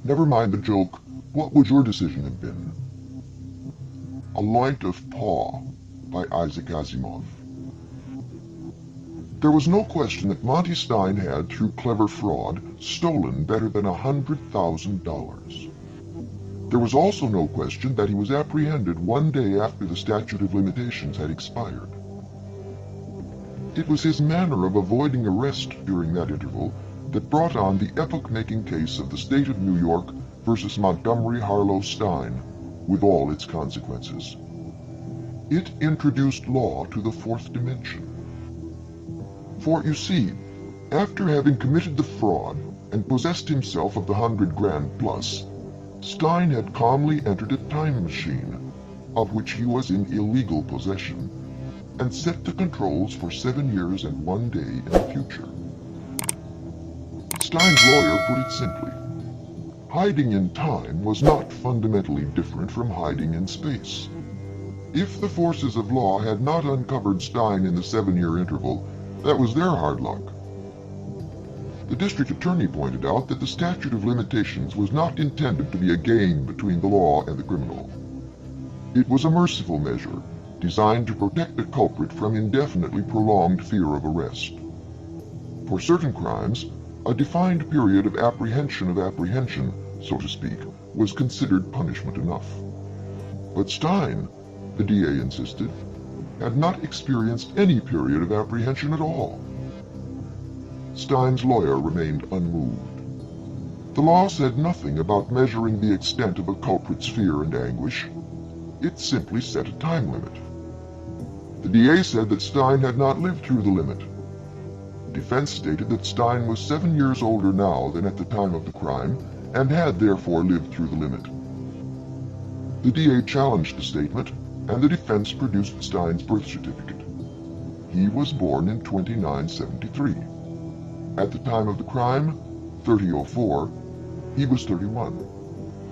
Never mind the joke, what would your decision have been? A Loint of Paw by Isaac Asimov. There was no question that Monty Stein had, through clever fraud, stolen better than $100,000. There was also no question that he was apprehended one day after the statute of limitations had expired. It was his manner of avoiding arrest during that interval that brought on the epoch-making case of the state of New York versus Montgomery Harlow Stein, with all its consequences. It introduced law to the fourth dimension. For, you see, after having committed the fraud and possessed himself of the $100,000 plus, Stein had calmly entered a time machine, of which he was in illegal possession, and set the controls for 7 years and 1 day in the future. Stein's lawyer put it simply: hiding in time was not fundamentally different from hiding in space. If the forces of law had not uncovered Stein in the 7-year interval, that was their hard luck. The district attorney pointed out that the statute of limitations was not intended to be a game between the law and the criminal. It was a merciful measure, designed to protect a culprit from indefinitely prolonged fear of arrest. For certain crimes, a defined period of apprehension, so to speak, was considered punishment enough. But Stein, the DA insisted, had not experienced any period of apprehension at all. Stein's lawyer remained unmoved. The law said nothing about measuring the extent of a culprit's fear and anguish. It simply set a time limit. The DA said that Stein had not lived through the limit. The defense stated that Stein was 7 years older now than at the time of the crime, and had therefore lived through the limit. The DA challenged the statement, and the defense produced Stein's birth certificate. He was born in 2973. At the time of the crime, 3004, he was 31.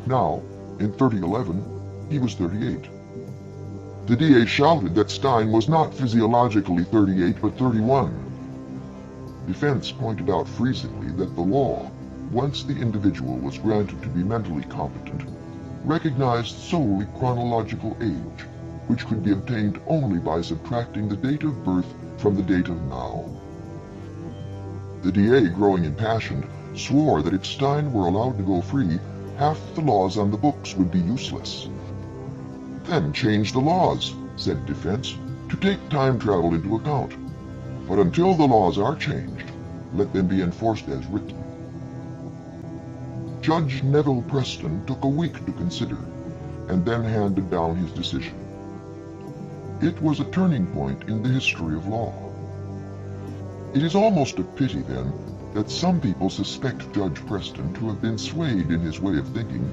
Now, in 3011, he was 38. The DA shouted that Stein was not physiologically 38 but 31. Defense pointed out freezingly that the law, once the individual was granted to be mentally competent, recognized solely chronological age, which could be obtained only by subtracting the date of birth from the date of now. The DA, growing impassioned, swore that if Stein were allowed to go free, half the laws on the books would be useless. Then change the laws, said defense, to take time travel into account. But until the laws are changed, let them be enforced as written. Judge Neville Preston took a week to consider, and then handed down his decision. It was a turning point in the history of law. It is almost a pity, then, that some people suspect Judge Preston to have been swayed in his way of thinking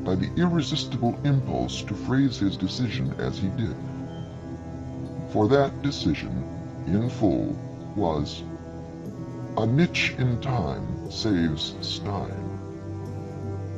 by the irresistible impulse to phrase his decision as he did. For that decision, in full, was: a niche in time saves Stein.